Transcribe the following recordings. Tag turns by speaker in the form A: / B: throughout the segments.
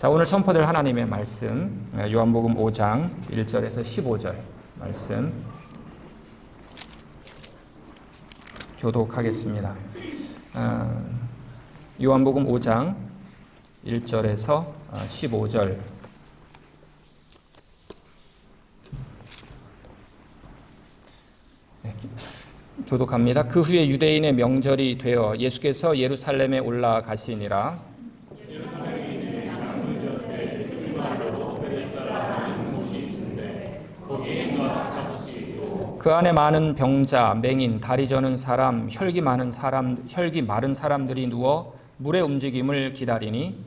A: 자, 오늘 선포될 하나님의 말씀, 요한복음 5장 1절에서 15절 말씀 교독하겠습니다. 요한복음 5장 1절에서 15절. 교독합니다. 그 후에 유대인의 명절이 되어 예수께서 예루살렘에 올라가시니라. 그 안에 많은 병자, 맹인, 다리 저는 사람, 혈기 마른 사람들이 누워 물의 움직임을 기다리니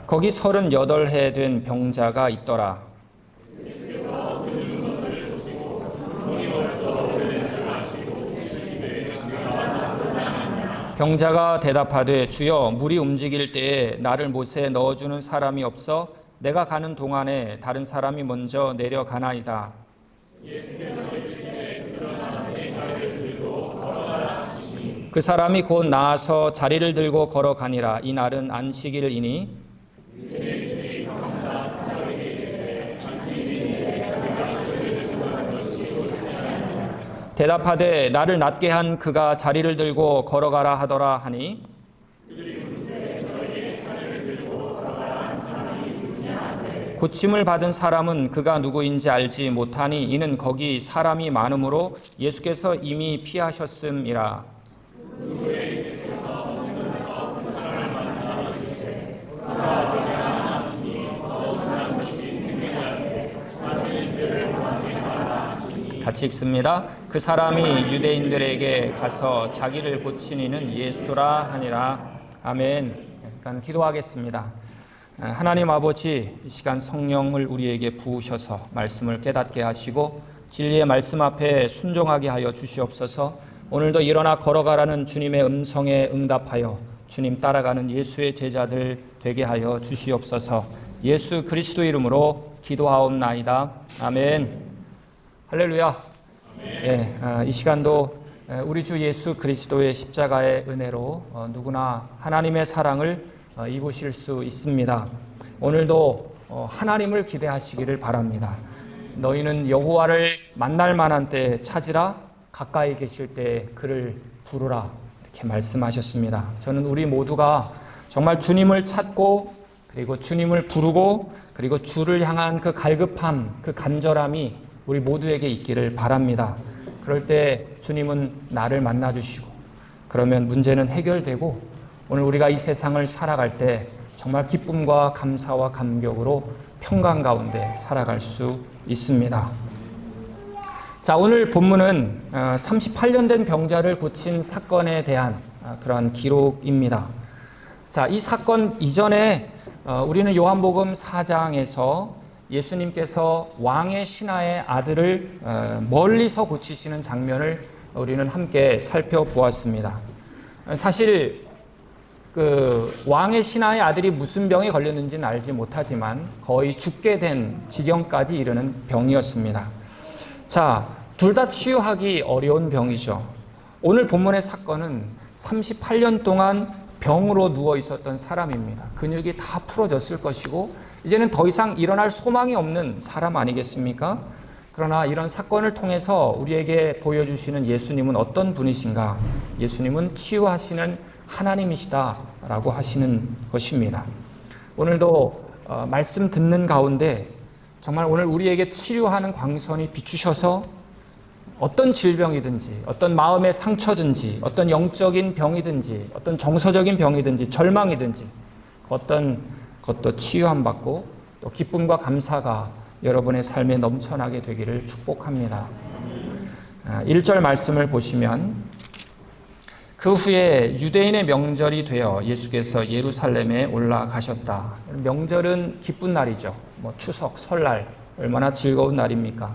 A: 거기 38해 된 병자가 있더라. 병자가 대답하되 주여 물이 움직일 때에 나를 못에 넣어주는 사람이 없어 내가 가는 동안에 다른 사람이 먼저 내려가나이다. 그 사람이 곧 나아서 자리를 들고 걸어가니라. 이 날은 안식일이니 대답하되 나를 낫게 한 그가 자리를 들고 걸어가라 하더라 하니 고침을 받은 사람은 그가 누구인지 알지 못하니 이는 거기 사람이 많으므로 예수께서 이미 피하셨음이라. 같이 읽습니다. 그 사람이 유대인들에게 가서 자기를 고친 이는 예수라 하니라. 아멘. 약간 기도하겠습니다. 하나님 아버지, 이 시간 성령을 우리에게 부으셔서 말씀을 깨닫게 하시고 진리의 말씀 앞에 순종하게 하여 주시옵소서. 오늘도 일어나 걸어가라는 주님의 음성에 응답하여 주님 따라가는 예수의 제자들 되게 하여 주시옵소서. 예수 그리스도 이름으로 기도하옵나이다. 아멘. 할렐루야. 예, 이 시간도 우리 주 예수 그리스도의 십자가의 은혜로 누구나 하나님의 사랑을 입으실 수 있습니다. 오늘도 하나님을 기대하시기를 바랍니다. 너희는 여호와를 만날 만한 때에 찾으라, 가까이 계실 때에 그를 부르라, 이렇게 말씀하셨습니다. 저는 우리 모두가 정말 주님을 찾고 그리고 주님을 부르고 그리고 주를 향한 그 갈급함, 그 간절함이 우리 모두에게 있기를 바랍니다. 그럴 때 주님은 나를 만나주시고 그러면 문제는 해결되고 오늘 우리가 이 세상을 살아갈 때 정말 기쁨과 감사와 감격으로 평강 가운데 살아갈 수 있습니다. 자, 오늘 본문은 38년 된 병자를 고친 사건에 대한 그러한 기록입니다. 자, 이 사건 이전에 우리는 요한복음 4장에서 예수님께서 왕의 신하의 아들을 멀리서 고치시는 장면을 우리는 함께 살펴보았습니다. 사실 그 왕의 신하의 아들이 무슨 병에 걸렸는지는 알지 못하지만 거의 죽게 된 지경까지 이르는 병이었습니다. 자, 둘 다 치유하기 어려운 병이죠. 오늘 본문의 사건은 38년 동안 병으로 누워 있었던 사람입니다. 근육이 다 풀어졌을 것이고 이제는 더 이상 일어날 소망이 없는 사람 아니겠습니까? 그러나 이런 사건을 통해서 우리에게 보여주시는 예수님은 어떤 분이신가? 예수님은 치유하시는 하나님이시다라고 하시는 것입니다. 오늘도 말씀 듣는 가운데 정말 오늘 우리에게 치료하는 광선이 비추셔서 어떤 질병이든지 어떤 마음의 상처든지 어떤 영적인 병이든지 어떤 정서적인 병이든지 절망이든지 어떤 것도 치유함 받고 또 기쁨과 감사가 여러분의 삶에 넘쳐나게 되기를 축복합니다. 1절 말씀을 보시면 그 후에 유대인의 명절이 되어 예수께서 예루살렘에 올라가셨다. 명절은 기쁜 날이죠. 추석, 설날 얼마나 즐거운 날입니까?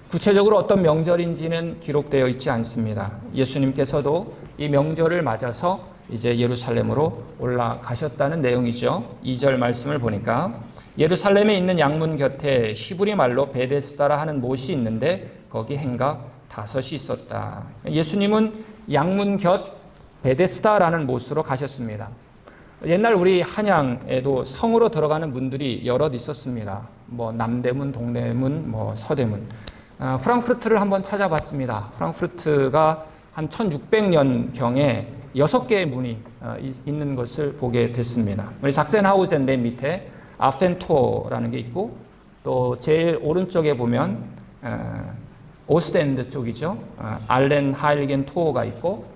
A: 구체적으로 어떤 명절인지는 기록되어 있지 않습니다. 예수님께서도 이 명절을 맞아서 이제 예루살렘으로 올라가셨다는 내용이죠. 2절 말씀을 보니까 예루살렘에 있는 양문 곁에 히브리 말로 베데스다라 하는 못이 있는데 거기 행각 5이 있었다. 예수님은 양문 곁 베데스다라는 못으로 가셨습니다. 옛날 우리 한양에도 성으로 들어가는 문들이 여럿 있었습니다. 뭐 남대문, 동대문, 뭐 서대문. 프랑크푸르트를 한번 찾아봤습니다. 프랑크푸르트가 한 1600년경에 6개의 문이 있는 것을 보게 됐습니다. 우리 작센하우젠 맨 밑에 아펜토어라는 게 있고, 또 제일 오른쪽에 보면 오스텐드 쪽이죠. 알렌 하일겐 토어가 있고,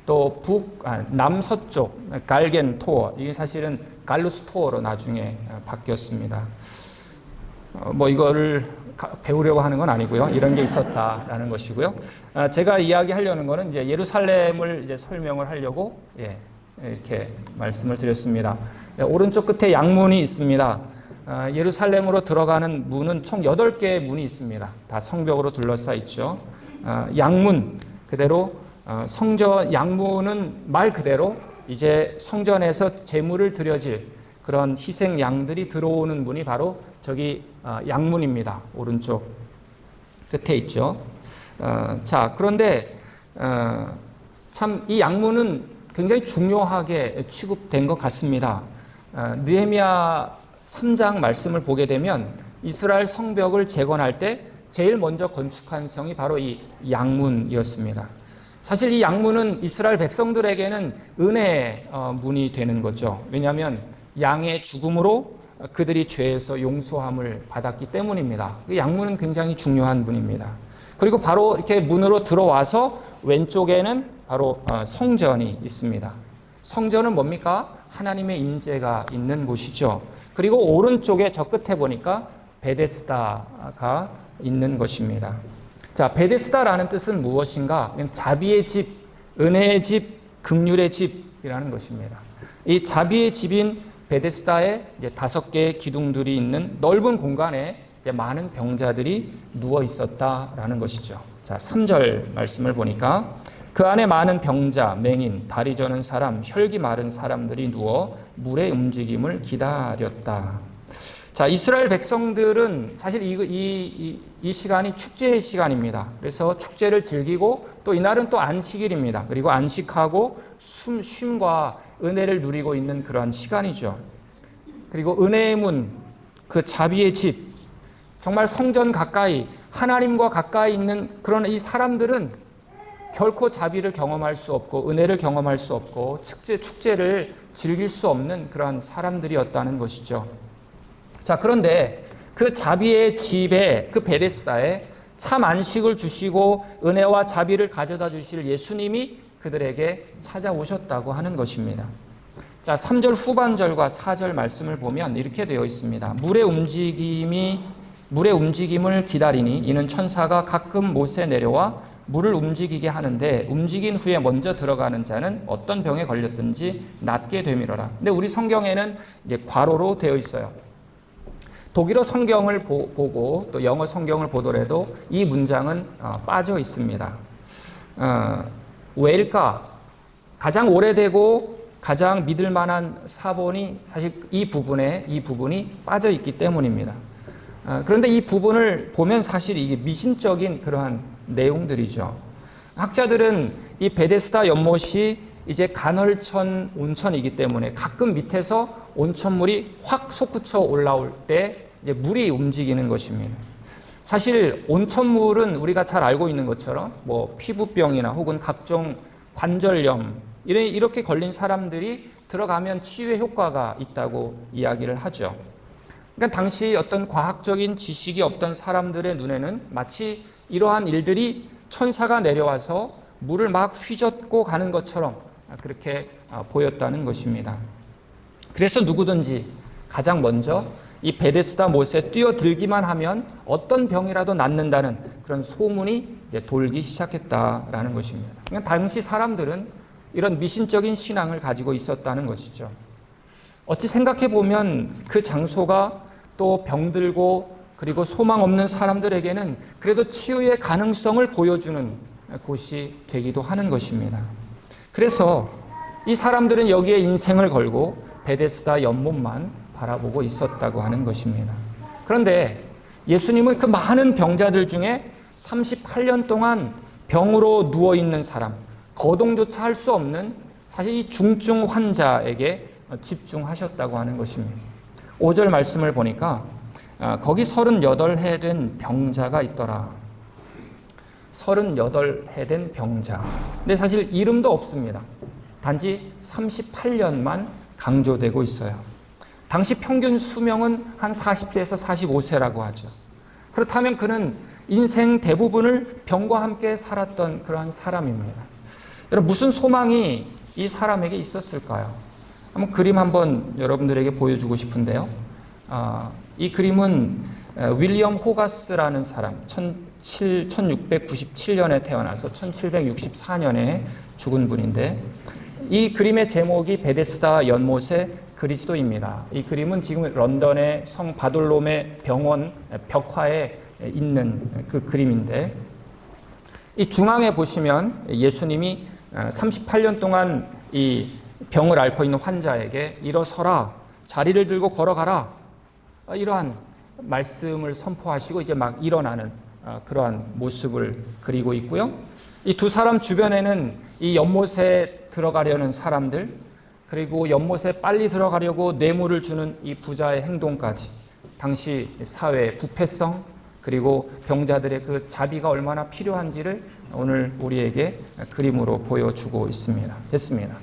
A: 또 남서쪽 갈겐 토어, 이게 사실은 갈루스 토어로 나중에 바뀌었습니다. 뭐 이거를 배우려고 하는 건 아니고요. 이런 게 있었다라는 것이고요. 제가 이야기하려는 거는 이제 예루살렘을 이제 설명을 하려고 이렇게 말씀을 드렸습니다. 오른쪽 끝에 양문이 있습니다. 예루살렘으로 들어가는 문은 총 8개의 문이 있습니다. 다 성벽으로 둘러싸 있죠. 양문 그대로 성전 양문은 말 그대로 이제 성전에서 제물을 드려질 그런 희생 양들이 들어오는 문이 바로 저기 양문입니다. 오른쪽 끝에 있죠. 자, 그런데 참 이 양문은 굉장히 중요하게 취급된 것 같습니다. 느헤미야 3장 말씀을 보게 되면 이스라엘 성벽을 재건할 때 제일 먼저 건축한 성이 바로 이 양문이었습니다. 사실 이 양문은 이스라엘 백성들에게는 은혜의 문이 되는 거죠. 왜냐하면 양의 죽음으로 그들이 죄에서 용서함을 받았기 때문입니다. 양문은 굉장히 중요한 문입니다. 그리고 바로 이렇게 문으로 들어와서 왼쪽에는 바로 성전이 있습니다. 성전은 뭡니까? 하나님의 임재가 있는 곳이죠. 그리고 오른쪽에 저 끝에 보니까 베데스다가 있는 것입니다. 자, 베데스다라는 뜻은 무엇인가? 그냥 자비의 집, 은혜의 집, 긍휼의 집이라는 것입니다. 이 자비의 집인 베데스다에 이제 5개의 기둥들이 있는 넓은 공간에 이제 많은 병자들이 누워 있었다라는 것이죠. 자, 3절 말씀을 보니까 그 안에 많은 병자, 맹인, 다리 저는 사람, 혈기 마른 사람들이 누워 물의 움직임을 기다렸다. 자, 이스라엘 백성들은 사실 이 시간이 축제의 시간입니다. 그래서 축제를 즐기고 또 이날은 또 안식일입니다. 그리고 안식하고 쉼과 은혜를 누리고 있는 그러한 시간이죠. 그리고 은혜의 문, 그 자비의 집, 정말 성전 가까이 하나님과 가까이 있는 그런 이 사람들은 결코 자비를 경험할 수 없고 은혜를 경험할 수 없고 축제를 즐길 수 없는 그러한 사람들이었다는 것이죠. 자, 그런데 그 자비의 집에 그 베데스다에 참 안식을 주시고 은혜와 자비를 가져다 주실 예수님이 그들에게 찾아오셨다고 하는 것입니다. 자, 3절 후반절과 4절 말씀을 보면 이렇게 되어 있습니다. 물의 움직임을 기다리니 이는 천사가 가끔 못에 내려와 물을 움직이게 하는데 움직인 후에 먼저 들어가는 자는 어떤 병에 걸렸든지 낫게 되미러라. 근데 우리 성경에는 이제 괄호로 되어 있어요. 독일어 성경을 보고 또 영어 성경을 보더라도 이 문장은 빠져 있습니다. 왜일까? 가장 오래되고 가장 믿을 만한 사본이 사실 이 부분이 빠져 있기 때문입니다. 그런데 이 부분을 보면 사실 이게 미신적인 그러한 내용들이죠. 학자들은 이 베데스다 연못이 이제 간헐천 온천이기 때문에 가끔 밑에서 온천물이 확 솟구쳐 올라올 때 이제 물이 움직이는 것입니다. 사실 온천물은 우리가 잘 알고 있는 것처럼 뭐 피부병이나 혹은 각종 관절염 이렇게 걸린 사람들이 들어가면 치유의 효과가 있다고 이야기를 하죠. 그러니까 당시 어떤 과학적인 지식이 없던 사람들의 눈에는 마치 이러한 일들이 천사가 내려와서 물을 막 휘젓고 가는 것처럼 그렇게 보였다는 것입니다. 그래서 누구든지 가장 먼저 이 베데스다 못에 뛰어들기만 하면 어떤 병이라도 낫는다는 그런 소문이 이제 돌기 시작했다라는 것입니다. 그러니까 당시 사람들은 이런 미신적인 신앙을 가지고 있었다는 것이죠. 어찌 생각해 보면 그 장소가 또 병들고 그리고 소망 없는 사람들에게는 그래도 치유의 가능성을 보여주는 곳이 되기도 하는 것입니다. 그래서 이 사람들은 여기에 인생을 걸고 베데스다 연못만 바라보고 있었다고 하는 것입니다. 그런데 예수님은 그 많은 병자들 중에 38년 동안 병으로 누워있는 사람, 거동조차 할 수 없는 사실 이 중증 환자에게 집중하셨다고 하는 것입니다. 5절 말씀을 보니까 거기 38해 된 병자가 있더라. 38해 된 병자. 근데 사실 이름도 없습니다. 단지 38년만 강조되고 있어요. 당시 평균 수명은 한 40세에서 45세라고 하죠. 그렇다면 그는 인생 대부분을 병과 함께 살았던 그러한 사람입니다. 여러분, 무슨 소망이 이 사람에게 있었을까요? 한번 그림 한번 여러분들에게 보여주고 싶은데요. 이 그림은 윌리엄 호가스라는 사람, 1697년에 태어나서 1764년에 죽은 분인데, 이 그림의 제목이 베데스다 연못의 그리스도입니다. 이 그림은 지금 런던의 성 바돌롬의 병원 벽화에 있는 그 그림인데, 이 중앙에 보시면 예수님이 38년 동안 이 병을 앓고 있는 환자에게 일어서라, 자리를 들고 걸어가라, 이러한 말씀을 선포하시고 이제 막 일어나는 그러한 모습을 그리고 있고요. 이 두 사람 주변에는 이 연못에 들어가려는 사람들, 그리고 연못에 빨리 들어가려고 뇌물을 주는 이 부자의 행동까지, 당시 사회의 부패성, 그리고 병자들의 그 자비가 얼마나 필요한지를 오늘 우리에게 그림으로 보여주고 있습니다. 됐습니다.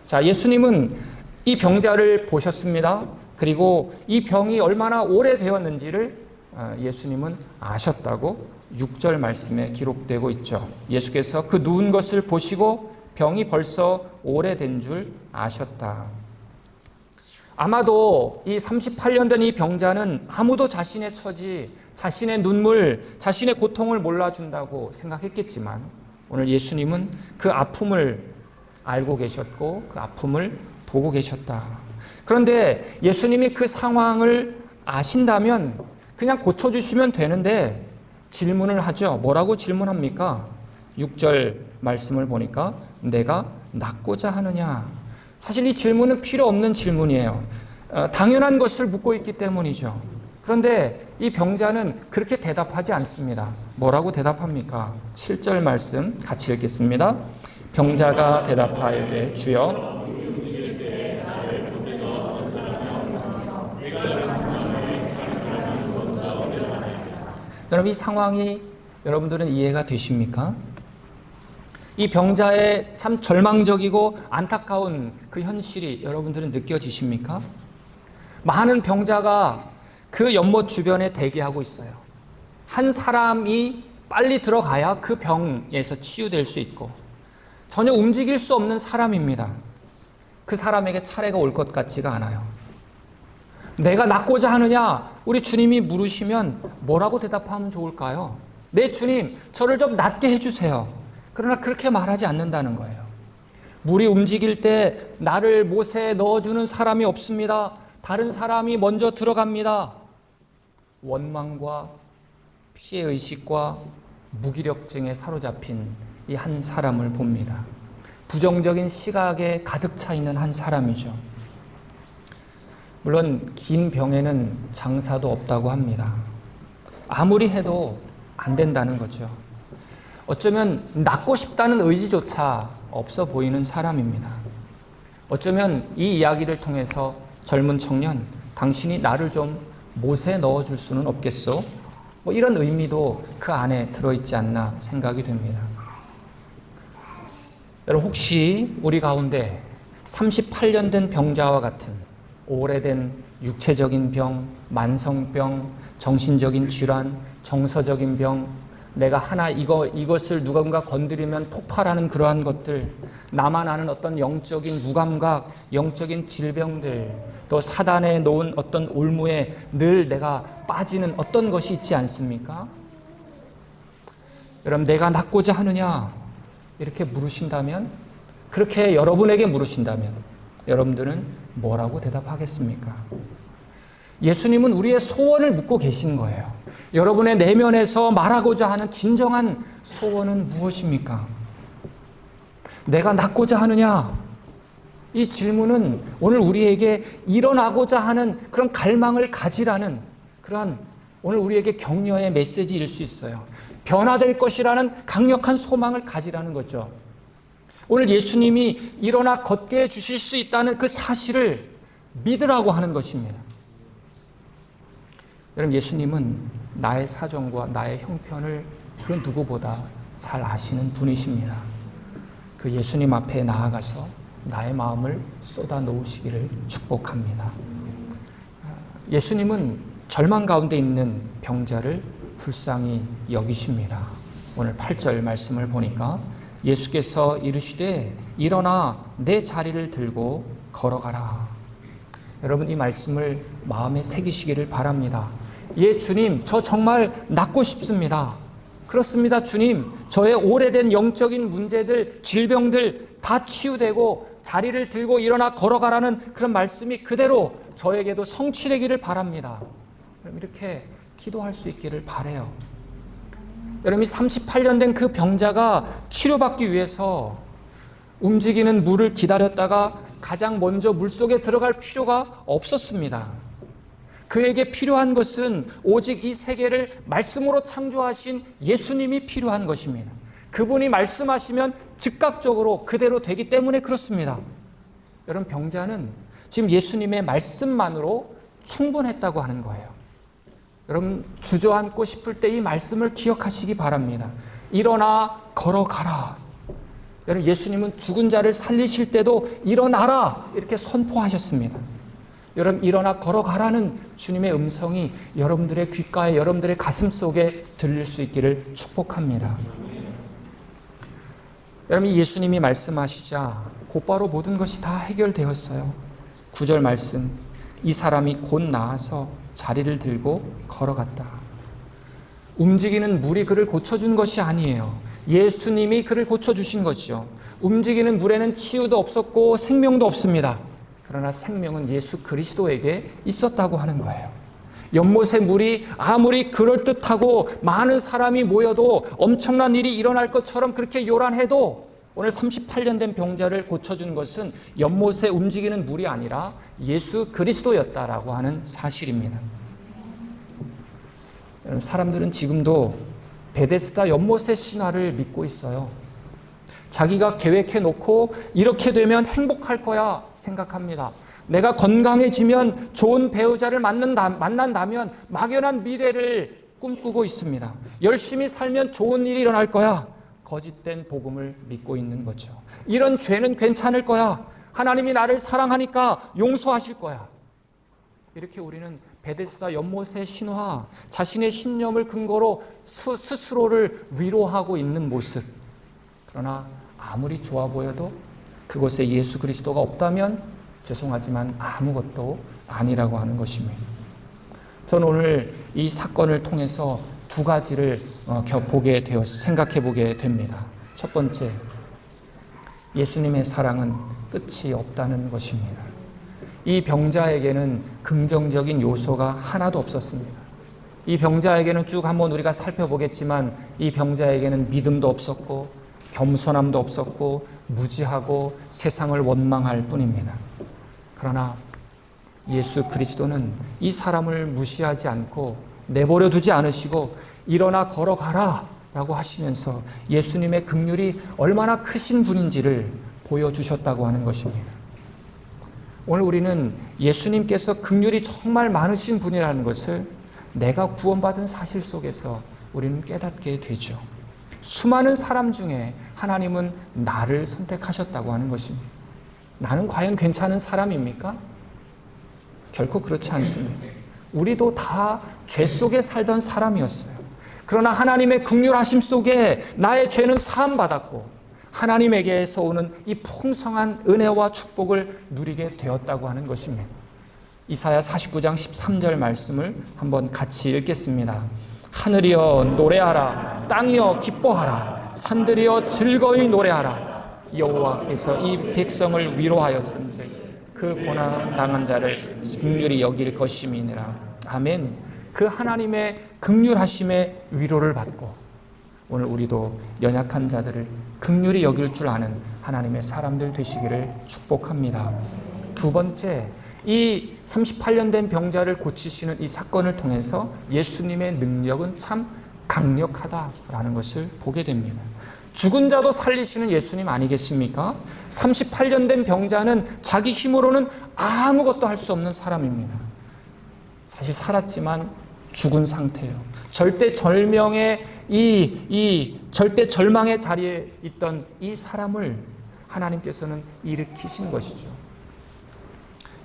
A: 자, 예수님은 이 병자를 보셨습니다. 그리고 이 병이 얼마나 오래되었는지를 예수님은 아셨다고 6절 말씀에 기록되고 있죠. 예수께서 그 누운 것을 보시고 병이 벌써 오래된 줄 아셨다. 아마도 이 38년 된 이 병자는 아무도 자신의 처지, 자신의 눈물, 자신의 고통을 몰라준다고 생각했겠지만, 오늘 예수님은 그 아픔을 알고 계셨고 그 아픔을 보고 계셨다. 그런데 예수님이 그 상황을 아신다면 그냥 고쳐주시면 되는데 질문을 하죠. 뭐라고 질문합니까? 6절 말씀을 보니까 내가 낫고자 하느냐. 사실 이 질문은 필요 없는 질문이에요. 당연한 것을 묻고 있기 때문이죠. 그런데 이 병자는 그렇게 대답하지 않습니다. 뭐라고 대답합니까? 7절 말씀 같이 읽겠습니다. 병자가 대답하여되 주여, 여러분, 이 상황이 여러분들은 이해가 되십니까? 이 병자의 참 절망적이고 안타까운 그 현실이 여러분들은 느껴지십니까? 많은 병자가 그 연못 주변에 대기하고 있어요. 한 사람이 빨리 들어가야 그 병에서 치유될 수 있고, 전혀 움직일 수 없는 사람입니다. 그 사람에게 차례가 올 것 같지가 않아요. 내가 낫고자 하느냐? 우리 주님이 물으시면 뭐라고 대답하면 좋을까요? 네, 주님, 저를 좀 낫게 해주세요. 그러나 그렇게 말하지 않는다는 거예요. 물이 움직일 때 나를 못에 넣어주는 사람이 없습니다. 다른 사람이 먼저 들어갑니다. 원망과 피해의식과 무기력증에 사로잡힌 이 한 사람을 봅니다. 부정적인 시각에 가득 차 있는 한 사람이죠. 물론 긴 병에는 장사도 없다고 합니다. 아무리 해도 안 된다는 거죠. 어쩌면 낫고 싶다는 의지조차 없어 보이는 사람입니다. 어쩌면 이 이야기를 통해서 젊은 청년, 당신이 나를 좀 못에 넣어줄 수는 없겠소? 뭐 이런 의미도 그 안에 들어있지 않나 생각이 됩니다. 여러분, 혹시 우리 가운데 38년 된 병자와 같은 오래된 육체적인 병, 만성병, 정신적인 질환, 정서적인 병, 내가 하나 이것을 누군가 건드리면 폭발하는 그러한 것들, 나만 아는 어떤 영적인 무감각, 영적인 질병들, 또 사단에 놓은 어떤 올무에 늘 내가 빠지는 어떤 것이 있지 않습니까? 여러분, 내가 낫고자 하느냐? 이렇게 물으신다면, 그렇게 여러분에게 물으신다면 여러분들은 뭐라고 대답하겠습니까? 예수님은 우리의 소원을 묻고 계신 거예요. 여러분의 내면에서 말하고자 하는 진정한 소원은 무엇입니까? 내가 낫고자 하느냐? 이 질문은 오늘 우리에게 일어나고자 하는 그런 갈망을 가지라는 그런 오늘 우리에게 격려의 메시지일 수 있어요. 변화될 것이라는 강력한 소망을 가지라는 거죠. 오늘 예수님이 일어나 걷게 해주실 수 있다는 그 사실을 믿으라고 하는 것입니다. 여러분, 예수님은 나의 사정과 나의 형편을 그 누구보다 잘 아시는 분이십니다. 그 예수님 앞에 나아가서 나의 마음을 쏟아 놓으시기를 축복합니다. 예수님은 절망 가운데 있는 병자를 불쌍히 여기십니다. 오늘 8절 말씀을 보니까 예수께서 이르시되 일어나 내 자리를 들고 걸어가라. 여러분, 이 말씀을 마음에 새기시기를 바랍니다. 예, 주님, 저 정말 낫고 싶습니다. 그렇습니다, 주님. 저의 오래된 영적인 문제들, 질병들 다 치유되고 자리를 들고 일어나 걸어가라는 그런 말씀이 그대로 저에게도 성취되기를 바랍니다. 이렇게 기도할 수 있기를 바라요. 여러분, 38년 된 그 병자가 치료받기 위해서 움직이는 물을 기다렸다가 가장 먼저 물속에 들어갈 필요가 없었습니다. 그에게 필요한 것은 오직 이 세계를 말씀으로 창조하신 예수님이 필요한 것입니다. 그분이 말씀하시면 즉각적으로 그대로 되기 때문에 그렇습니다. 여러분, 병자는 지금 예수님의 말씀만으로 충분했다고 하는 거예요. 여러분, 주저앉고 싶을 때 이 말씀을 기억하시기 바랍니다. 일어나 걸어가라. 여러분, 예수님은 죽은 자를 살리실 때도 일어나라 이렇게 선포하셨습니다. 여러분, 일어나 걸어가라는 주님의 음성이 여러분들의 귓가에, 여러분들의 가슴 속에 들릴 수 있기를 축복합니다. 여러분, 예수님이 말씀하시자 곧바로 모든 것이 다 해결되었어요. 9절 말씀, 이 사람이 곧 나아서 자리를 들고 걸어갔다. 움직이는 물이 그를 고쳐준 것이 아니에요. 예수님이 그를 고쳐주신 것이죠. 움직이는 물에는 치유도 없었고 생명도 없습니다. 그러나 생명은 예수 그리스도에게 있었다고 하는 거예요. 연못의 물이 아무리 그럴듯하고 많은 사람이 모여도 엄청난 일이 일어날 것처럼 그렇게 요란해도 오늘 38년 된 병자를 고쳐준 것은 연못에 움직이는 물이 아니라 예수 그리스도였다라고 하는 사실입니다. 여러분, 사람들은 지금도 베데스다 연못의 신화를 믿고 있어요. 자기가 계획해 놓고 이렇게 되면 행복할 거야 생각합니다. 내가 건강해지면 좋은 배우자를 만난다면 막연한 미래를 꿈꾸고 있습니다. 열심히 살면 좋은 일이 일어날 거야. 거짓된 복음을 믿고 있는 거죠. 이런 죄는 괜찮을 거야. 하나님이 나를 사랑하니까 용서하실 거야. 이렇게 우리는 베데스다 연못의 신화, 자신의 신념을 근거로 스스로를 위로하고 있는 모습. 그러나 아무리 좋아 보여도 그곳에 예수 그리스도가 없다면 죄송하지만 아무것도 아니라고 하는 것입니다. 저는 오늘 이 사건을 통해서 두 가지를 생각해 보게 됩니다. 첫 번째, 예수님의 사랑은 끝이 없다는 것입니다. 이 병자에게는 긍정적인 요소가 하나도 없었습니다. 이 병자에게는 쭉 한번 우리가 살펴보겠지만 이 병자에게는 믿음도 없었고 겸손함도 없었고 무지하고 세상을 원망할 뿐입니다. 그러나 예수 그리스도는 이 사람을 무시하지 않고 내버려 두지 않으시고 일어나 걸어가라 라고 하시면서 예수님의 긍휼이 얼마나 크신 분인지를 보여주셨다고 하는 것입니다. 오늘 우리는 예수님께서 긍휼이 정말 많으신 분이라는 것을 내가 구원받은 사실 속에서 우리는 깨닫게 되죠. 수많은 사람 중에 하나님은 나를 선택하셨다고 하는 것입니다. 나는 과연 괜찮은 사람입니까? 결코 그렇지 않습니다. 우리도 다 죄 속에 살던 사람이었어요. 그러나 하나님의 긍휼하심 속에 나의 죄는 사함받았고 하나님에게서 오는 이 풍성한 은혜와 축복을 누리게 되었다고 하는 것입니다. 이사야 49장 13절 말씀을 한번 같이 읽겠습니다. 하늘이여 노래하라, 땅이여 기뻐하라, 산들이여 즐거이 노래하라. 여호와께서 이 백성을 위로하였은즉 그 고난 당한 자를 긍휼히 여길 것임이니라. 아멘. 그 하나님의 긍휼하심의 위로를 받고 오늘 우리도 연약한 자들을 긍휼히 여길 줄 아는 하나님의 사람들 되시기를 축복합니다. 두 번째, 이 38년 된 병자를 고치시는 이 사건을 통해서 예수님의 능력은 참 강력하다라는 것을 보게 됩니다. 죽은 자도 살리시는 예수님 아니겠습니까? 38년 된 병자는 자기 힘으로는 아무것도 할 수 없는 사람입니다. 사실 살았지만 죽은 상태예요. 절대 절명의 절대 절망의 자리에 있던 이 사람을 하나님께서는 일으키신 것이죠.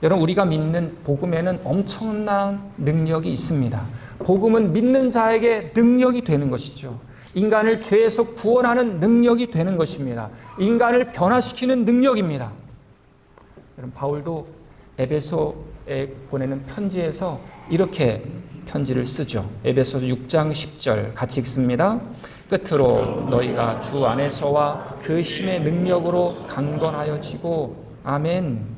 A: 여러분, 우리가 믿는 복음에는 엄청난 능력이 있습니다. 복음은 믿는 자에게 능력이 되는 것이죠. 인간을 죄에서 구원하는 능력이 되는 것입니다. 인간을 변화시키는 능력입니다. 여러분, 바울도 에베소에 보내는 편지에서 이렇게 편지를 쓰죠. 에베소 6장 10절 같이 읽습니다. 끝으로 너희가 주 안에서와 그 힘의 능력으로 강건하여지고, 아멘.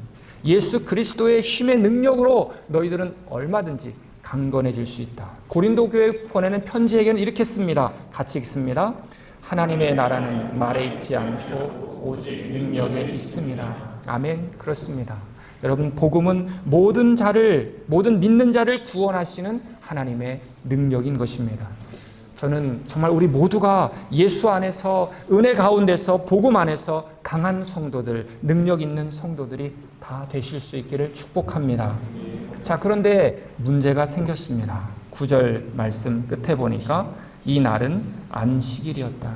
A: 예수 그리스도의 힘의 능력으로 너희들은 얼마든지 강건해질 수 있다. 고린도 교회에 보내는 편지에게는 이렇게 씁니다. 같이 읽습니다. 하나님의 나라는 말에 있지 않고 오직 능력에 있습니다. 아멘. 그렇습니다. 여러분, 복음은 모든 믿는 자를 구원하시는 하나님의 능력인 것입니다. 저는 정말 우리 모두가 예수 안에서, 은혜 가운데서, 복음 안에서 강한 성도들, 능력 있는 성도들이 다 되실 수 있기를 축복합니다. 자, 그런데 문제가 생겼습니다. 9절 말씀 끝에 보니까 이 날은 안식일이었다.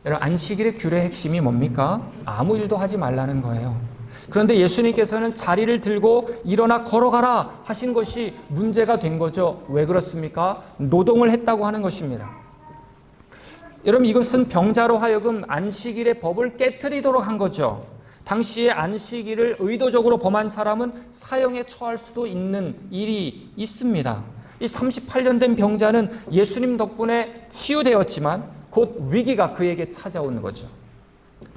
A: 여러분, 안식일의 규례의 핵심이 뭡니까? 아무 일도 하지 말라는 거예요. 그런데 예수님께서는 자리를 들고 일어나 걸어가라 하신 것이 문제가 된 거죠. 왜 그렇습니까? 노동을 했다고 하는 것입니다. 여러분, 이것은 병자로 하여금 안식일의 법을 깨트리도록 한 거죠. 당시에 안식일을 의도적으로 범한 사람은 사형에 처할 수도 있는 일이 있습니다. 이 38년 된 병자는 예수님 덕분에 치유되었지만 곧 위기가 그에게 찾아오는 거죠.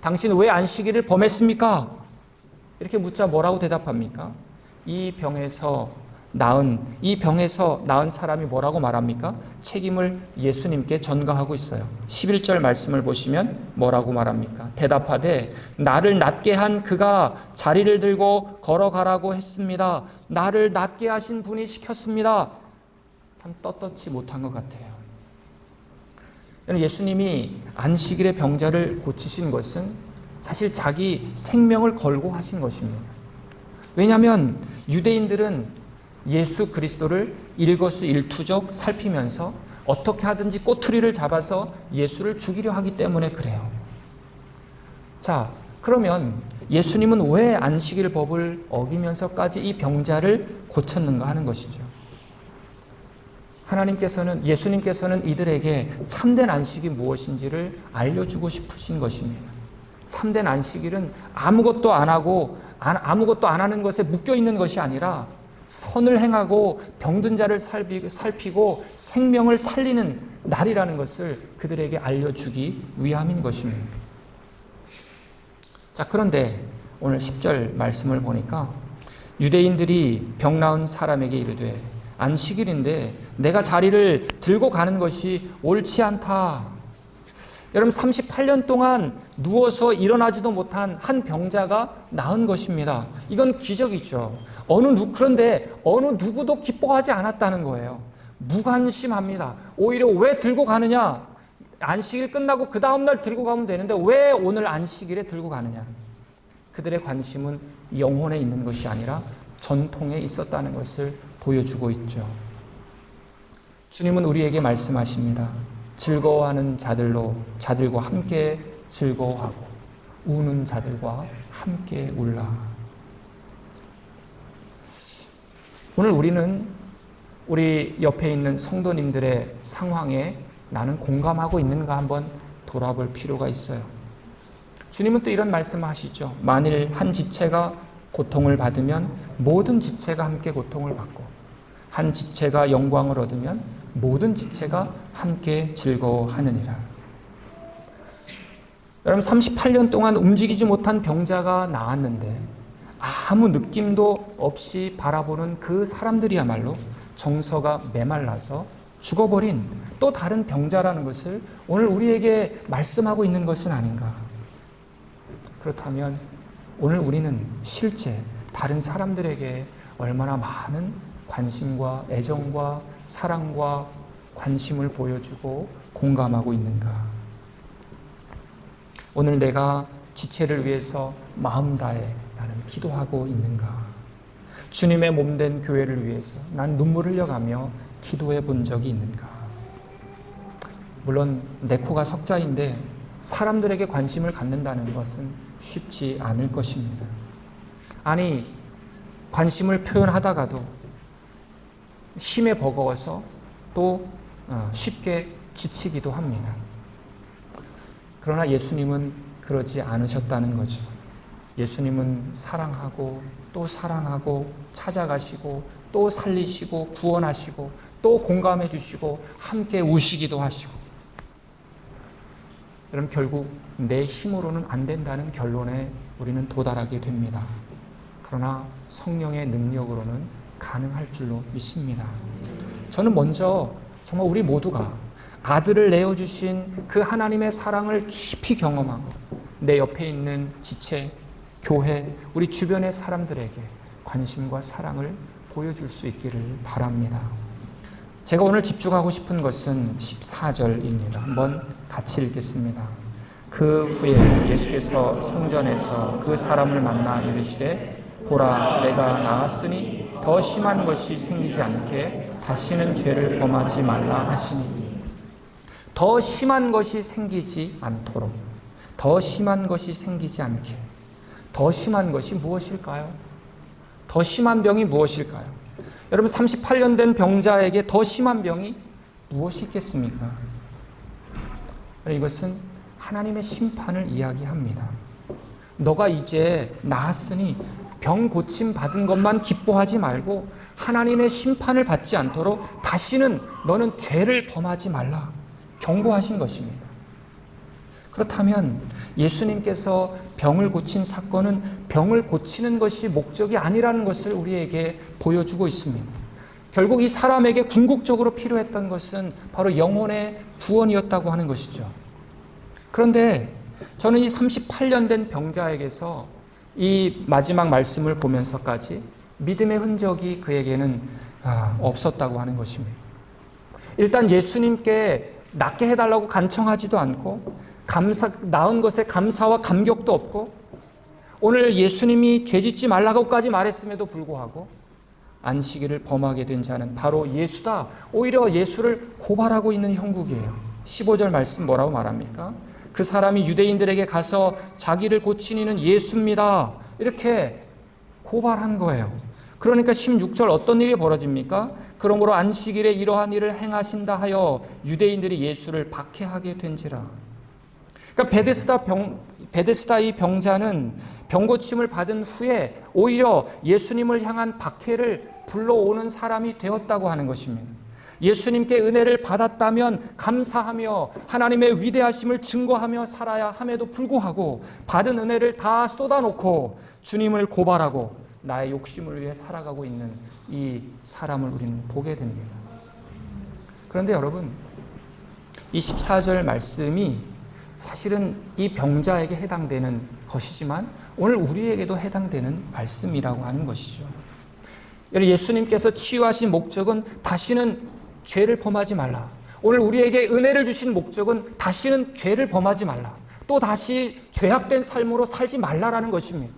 A: 당신은 왜 안식일을 범했습니까? 이렇게 묻자 뭐라고 대답합니까? 이 병에서 나은 사람이 뭐라고 말합니까? 책임을 예수님께 전가하고 있어요. 11절 말씀을 보시면 뭐라고 말합니까? 대답하되 나를 낫게 한 그가 자리를 들고 걸어가라고 했습니다. 나를 낫게 하신 분이 시켰습니다. 참 떳떳지 못한 것 같아요. 예수님이 안식일의 병자를 고치신 것은 사실 자기 생명을 걸고 하신 것입니다. 왜냐하면 유대인들은 예수 그리스도를 일거수일투족 살피면서 어떻게 하든지 꼬투리를 잡아서 예수를 죽이려 하기 때문에 그래요. 자, 그러면 예수님은 왜 안식일 법을 어기면서까지 이 병자를 고쳤는가 하는 것이죠. 예수님께서는 이들에게 참된 안식이 무엇인지를 알려주고 싶으신 것입니다. 참된 안식일은 아무것도 안 하는 것에 묶여 있는 것이 아니라 선을 행하고 병든 자를 살피고 생명을 살리는 날이라는 것을 그들에게 알려주기 위함인 것입니다. 자, 그런데 오늘 10절 말씀을 보니까 유대인들이 병 나은 사람에게 이르되 안식일인데 내가 자리를 들고 가는 것이 옳지 않다. 여러분, 38년 동안 누워서 일어나지도 못한 한 병자가 나은 것입니다. 이건 기적이죠. 그런데 어느 누구도 기뻐하지 않았다는 거예요. 무관심합니다. 오히려 왜 들고 가느냐? 안식일 끝나고 그 다음날 들고 가면 되는데 왜 오늘 안식일에 들고 가느냐? 그들의 관심은 영혼에 있는 것이 아니라 전통에 있었다는 것을 보여주고 있죠. 주님은 우리에게 말씀하십니다. 즐거워하는 자들과 함께 즐거워하고 우는 자들과 함께 울라. 오늘 우리는 우리 옆에 있는 성도님들의 상황에 나는 공감하고 있는가 한번 돌아볼 필요가 있어요. 주님은 또 이런 말씀을 하시죠. 만일 한 지체가 고통을 받으면 모든 지체가 함께 고통을 받고 한 지체가 영광을 얻으면 모든 지체가 함께 즐거워하느니라. 여러분, 38년 동안 움직이지 못한 병자가 나았는데 아무 느낌도 없이 바라보는 그 사람들이야말로 정서가 메말라서 죽어버린 또 다른 병자라는 것을 오늘 우리에게 말씀하고 있는 것은 아닌가. 그렇다면 오늘 우리는 실제 다른 사람들에게 얼마나 많은 관심과 애정과 사랑과 관심을 보여주고 공감하고 있는가? 오늘 내가 지체를 위해서 마음 다해 나는 기도하고 있는가? 주님의 몸된 교회를 위해서 난 눈물을 흘려가며 기도해 본 적이 있는가? 물론 내 코가 석자인데 사람들에게 관심을 갖는다는 것은 쉽지 않을 것입니다. 아니, 관심을 표현하다가도 힘에 버거워서 또 쉽게 지치기도 합니다. 그러나 예수님은 그러지 않으셨다는 거죠. 예수님은 사랑하고 또 사랑하고 찾아가시고 또 살리시고 구원하시고 또 공감해 주시고 함께 우시기도 하시고, 여러분 결국 내 힘으로는 안 된다는 결론에 우리는 도달하게 됩니다. 그러나 성령의 능력으로는 가능할 줄로 믿습니다. 저는 먼저 정말 우리 모두가 아들을 내어주신 그 하나님의 사랑을 깊이 경험하고 내 옆에 있는 지체, 교회, 우리 주변의 사람들에게 관심과 사랑을 보여줄 수 있기를 바랍니다. 제가 오늘 집중하고 싶은 것은 14절입니다. 한번 같이 읽겠습니다. 그 후에 예수께서 성전에서 그 사람을 만나 이르시되 보라, 내가 나았으니 더 심한 것이 생기지 않게 다시는 죄를 범하지 말라 하시니, 더 심한 것이 생기지 않도록, 더 심한 것이 생기지 않게. 더 심한 것이 무엇일까요? 더 심한 병이 무엇일까요? 여러분 38년 된 병자에게 더 심한 병이 무엇이 있겠습니까? 이것은 하나님의 심판을 이야기합니다. 너가 이제 나았으니 병 고침 받은 것만 기뻐하지 말고 하나님의 심판을 받지 않도록 다시는 너는 죄를 범하지 말라 경고하신 것입니다. 그렇다면 예수님께서 병을 고친 사건은 병을 고치는 것이 목적이 아니라는 것을 우리에게 보여주고 있습니다. 결국 이 사람에게 궁극적으로 필요했던 것은 바로 영혼의 구원이었다고 하는 것이죠. 그런데 저는 이 38년 된 병자에게서 이 마지막 말씀을 보면서까지 믿음의 흔적이 그에게는 없었다고 하는 것입니다. 일단 예수님께 낫게 해달라고 간청하지도 않고 나은 것에 감사와 감격도 없고, 오늘 예수님이 죄짓지 말라고까지 말했음에도 불구하고 안식일을 범하게 된 자는 바로 예수다. 오히려 예수를 고발하고 있는 형국이에요. 15절 말씀 뭐라고 말합니까? 그 사람이 유대인들에게 가서 자기를 고친 이는 예수입니다. 이렇게 고발한 거예요. 그러니까 16절 어떤 일이 벌어집니까? 그러므로 안식일에 이러한 일을 행하신다 하여 유대인들이 예수를 박해하게 된지라. 그러니까 베데스다 이 병자는 병고침을 받은 후에 오히려 예수님을 향한 박해를 불러오는 사람이 되었다고 하는 것입니다. 예수님께 은혜를 받았다면 감사하며 하나님의 위대하심을 증거하며 살아야 함에도 불구하고 받은 은혜를 다 쏟아놓고 주님을 고발하고 나의 욕심을 위해 살아가고 있는 이 사람을 우리는 보게 됩니다. 그런데 여러분, 이 14절 말씀이 사실은 이 병자에게 해당되는 것이지만 오늘 우리에게도 해당되는 말씀이라고 하는 것이죠. 예수님께서 치유하신 목적은 다시는 죄를 범하지 말라. 오늘 우리에게 은혜를 주신 목적은 다시는 죄를 범하지 말라. 또 다시 죄악된 삶으로 살지 말라라는 것입니다.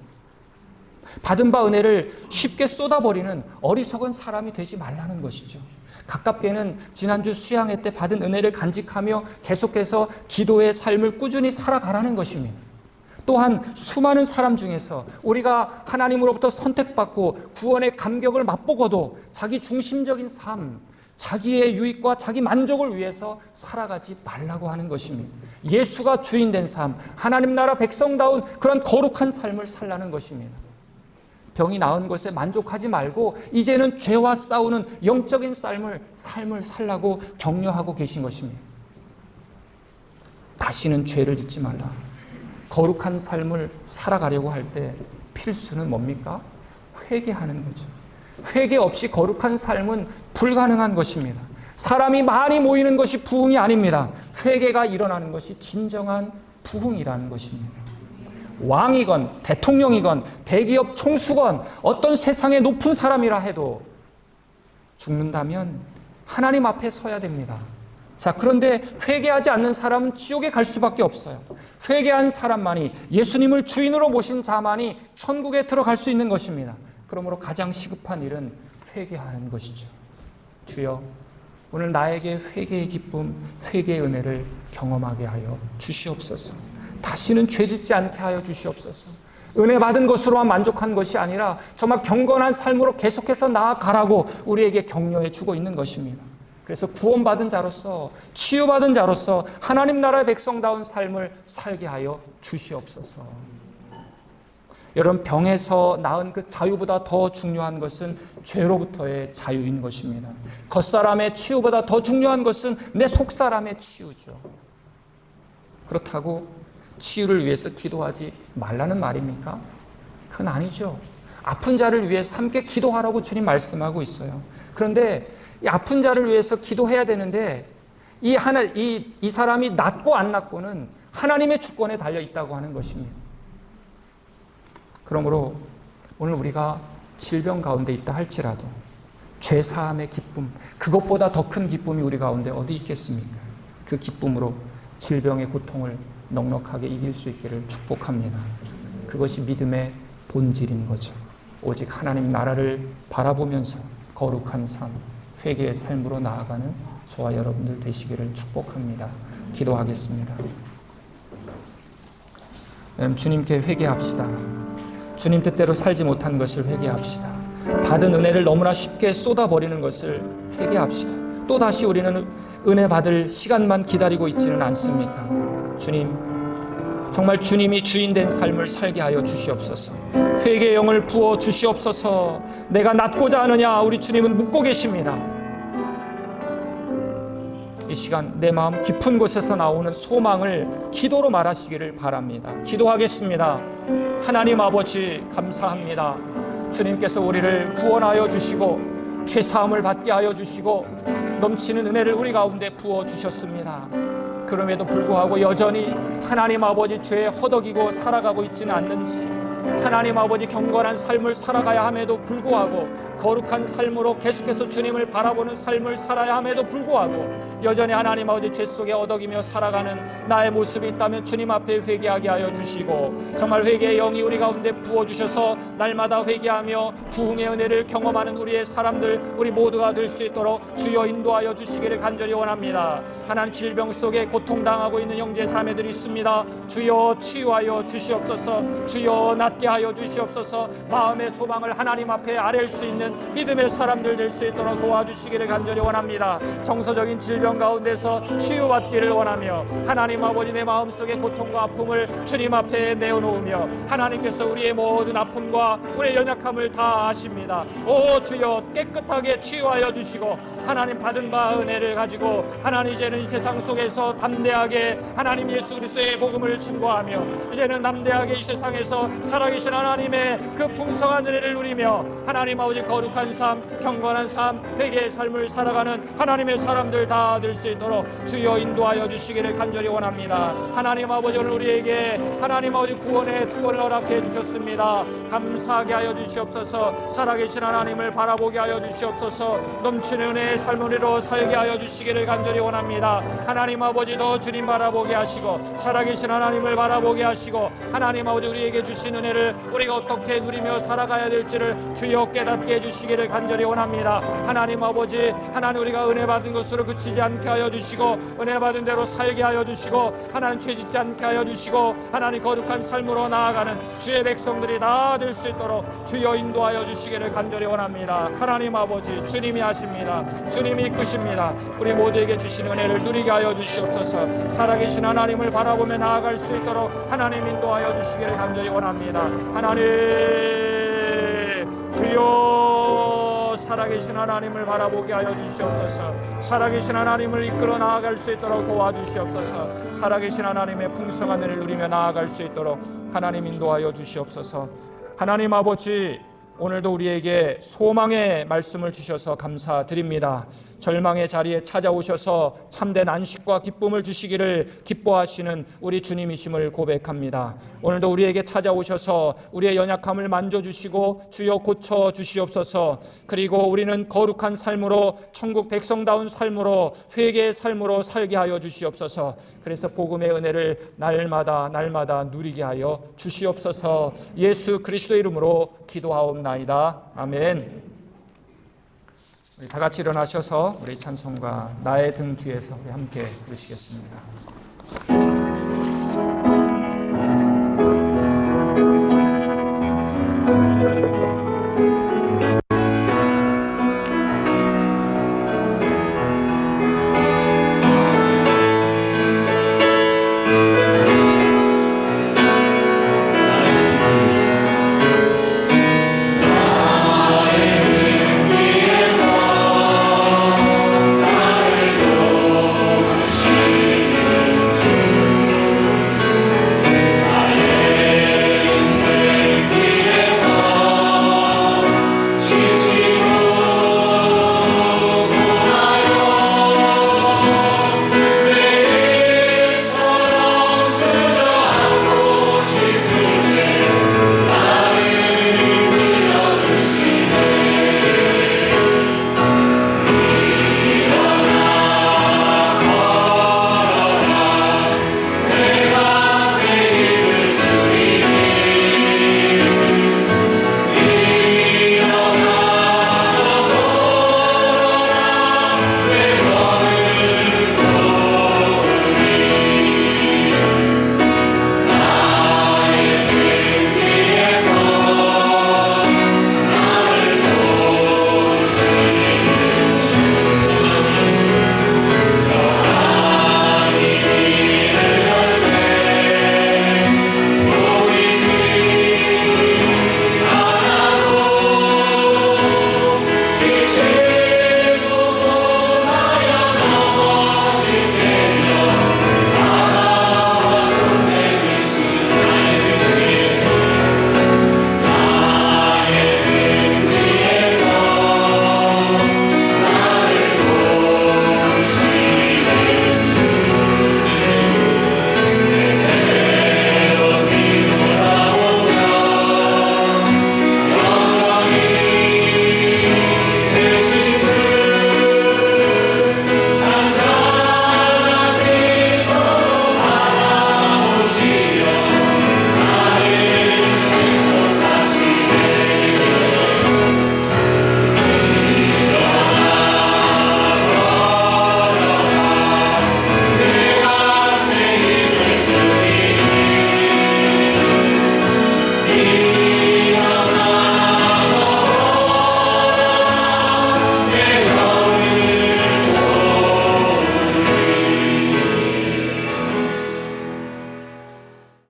A: 받은 바 은혜를 쉽게 쏟아버리는 어리석은 사람이 되지 말라는 것이죠. 가깝게는 지난주 수양회 때 받은 은혜를 간직하며 계속해서 기도의 삶을 꾸준히 살아가라는 것입니다. 또한 수많은 사람 중에서 우리가 하나님으로부터 선택받고 구원의 감격을 맛보고도 자기 중심적인 삶, 자기의 유익과 자기 만족을 위해서 살아가지 말라고 하는 것입니다. 예수가 주인된 삶, 하나님 나라 백성다운 그런 거룩한 삶을 살라는 것입니다. 병이 나은 것에 만족하지 말고 이제는 죄와 싸우는 영적인 삶을 살라고 격려하고 계신 것입니다. 다시는 죄를 짓지 말라. 거룩한 삶을 살아가려고 할 때 필수는 뭡니까? 회개하는 거죠. 회개 없이 거룩한 삶은 불가능한 것입니다. 사람이 많이 모이는 것이 부흥이 아닙니다. 회개가 일어나는 것이 진정한 부흥이라는 것입니다. 왕이건 대통령이건 대기업 총수건 어떤 세상의 높은 사람이라 해도 죽는다면 하나님 앞에 서야 됩니다. 자, 그런데 회개하지 않는 사람은 지옥에 갈 수밖에 없어요. 회개한 사람만이, 예수님을 주인으로 모신 자만이 천국에 들어갈 수 있는 것입니다. 그러므로 가장 시급한 일은 회개하는 것이죠. 주여, 오늘 나에게 회개의 기쁨, 회개의 은혜를 경험하게 하여 주시옵소서. 다시는 죄짓지 않게 하여 주시옵소서. 은혜 받은 것으로만 만족한 것이 아니라 정말 경건한 삶으로 계속해서 나아가라고 우리에게 격려해 주고 있는 것입니다. 그래서 구원받은 자로서, 치유받은 자로서 하나님 나라의 백성다운 삶을 살게 하여 주시옵소서. 여러분, 병에서 나은 그 자유보다 더 중요한 것은 죄로부터의 자유인 것입니다. 겉사람의 치유보다 더 중요한 것은 내 속사람의 치유죠. 그렇다고 치유를 위해서 기도하지 말라는 말입니까? 그건 아니죠. 아픈 자를 위해서 함께 기도하라고 주님 말씀하고 있어요. 그런데 이 아픈 자를 위해서 기도해야 되는데 이 사람이 낫고 안 낫고는 하나님의 주권에 달려 있다고 하는 것입니다. 그러므로 오늘 우리가 질병 가운데 있다 할지라도 죄사함의 기쁨, 그것보다 더 큰 기쁨이 우리 가운데 어디 있겠습니까? 그 기쁨으로 질병의 고통을 넉넉하게 이길 수 있기를 축복합니다. 그것이 믿음의 본질인 거죠. 오직 하나님 나라를 바라보면서 거룩한 삶, 회개의 삶으로 나아가는 저와 여러분들 되시기를 축복합니다. 기도하겠습니다. 주님께 회개합시다. 주님 뜻대로 살지 못한 것을 회개합시다. 받은 은혜를 너무나 쉽게 쏟아버리는 것을 회개합시다. 또다시 우리는 은혜 받을 시간만 기다리고 있지는 않습니까? 주님, 정말 주님이 주인된 삶을 살게 하여 주시옵소서. 회개의 영을 부어 주시옵소서. 내가 낫고자 하느냐, 우리 주님은 묻고 계십니다. 이 시간 내 마음 깊은 곳에서 나오는 소망을 기도로 말하시기를 바랍니다. 기도하겠습니다. 하나님 아버지, 감사합니다. 주님께서 우리를 구원하여 주시고 죄사함을 받게 하여 주시고 넘치는 은혜를 우리 가운데 부어 주셨습니다. 그럼에도 불구하고 여전히 하나님 아버지 죄에 허덕이고 살아가고 있지는 않는지, 하나님 아버지 경건한 삶을 살아가야 함에도 불구하고 거룩한 삶으로 계속해서 주님을 바라보는 삶을 살아야 함에도 불구하고 여전히 하나님 아버지 죄 속에 어덕이며 살아가는 나의 모습이 있다면 주님 앞에 회개하게 하여 주시고, 정말 회개의 영이 우리 가운데 부어주셔서 날마다 회개하며 부흥의 은혜를 경험하는 우리의 사람들, 우리 모두가 될 수 있도록 주여 인도하여 주시기를 간절히 원합니다. 하나님, 질병 속에 고통당하고 있는 형제 자매들이 있습니다. 주여 치유하여 주시옵소서. 주여 낫게 하여 주시옵소서. 마음의 소망을 하나님 앞에 아랠 수 있는 믿음의 사람들 될 수 있도록 도와주시기를 간절히 원합니다. 정서적인 질병 가운데서 치유받기를 원하며 하나님 아버지, 내 마음속의 고통과 아픔을 주님 앞에 내어놓으며 하나님께서 우리의 모든 아픔과 우리의 연약함을 다 아십니다. 오 주여, 깨끗하게 치유하여 주시고 하나님 받은 바 은혜를 가지고 하나님 이제는 이 세상 속에서 담대하게 하나님 예수 그리스도의 복음을 증거하며 이제는 담대하게 이 세상에서 살아계신 하나님의 그 풍성한 은혜를 누리며 하나님 아버지 거룩한 삶, 경건한 삶, 회개의 삶을 살아가는 하나님의 사람들 다 될 수 있도록 주여 인도하여 주시기를 간절히 원합니다. 하나님 아버지, 오늘 우리에게 하나님 아버지 구원의 특권을 허락해 주셨습니다. 감사하게 하여 주시옵소서. 살아계신 하나님을 바라보게 하여 주시옵소서. 넘치는 은혜의 삶으로 살게 하여 주시기를 간절히 원합니다. 하나님 아버지도 주님 바라보게 하시고 살아계신 하나님을 바라보게 하시고 하나님 아버지 우리에게 주신 은혜를 우리가 어떻게 누리며 살아가야 될지를 주여 깨닫게 해주시기를 간절히 원합니다. 하나님 아버지, 하나님 우리가 은혜 받은 것으로 그치지 않게 하여 주시고 은혜 받은 대로 살게 하여 주시고 하나님 죄짓지 않게 하여 주시고 하나님 거룩한 삶으로 나아가는 주의 백성들이 다 될 수 있도록 주여 인도하여 주시기를 간절히 원합니다. 하나님 아버지, 주님이 하십니다. 주님이 이끄십니다. 우리 모두에게 주신 은혜를 누리게 하여 주시옵소서. 살아계신 하나님을 바라보며 나아갈 수 있도록 하나님 인도하여 주시기를 간절히 원합니다. 하나님 주여, 살아계신 하나님을 바라보게 하여 주시옵소서. 살아계신 하나님을 이끌어 나아갈 수 있도록 도와주시옵소서. 살아계신 하나님의 풍성한 은혜를 누리며 나아갈 수 있도록 하나님 인도하여 주시옵소서. 하나님 아버지, 오늘도 우리에게 소망의 말씀을 주셔서 감사드립니다. 절망의 자리에 찾아오셔서 참된 안식과 기쁨을 주시기를 기뻐하시는 우리 주님이심을 고백합니다. 오늘도 우리에게 찾아오셔서 우리의 연약함을 만져주시고 주여 고쳐 주시옵소서. 그리고 우리는 거룩한 삶으로, 천국 백성다운 삶으로, 회개의 삶으로 살게 하여 주시옵소서. 그래서 복음의 은혜를 날마다 누리게 하여 주시옵소서. 예수 그리스도의 이름으로 기도하옵나이다. 아멘. 우리 다 같이 일어나셔서 우리 찬송가 나의 등 뒤에서 우리 함께 부르시겠습니다.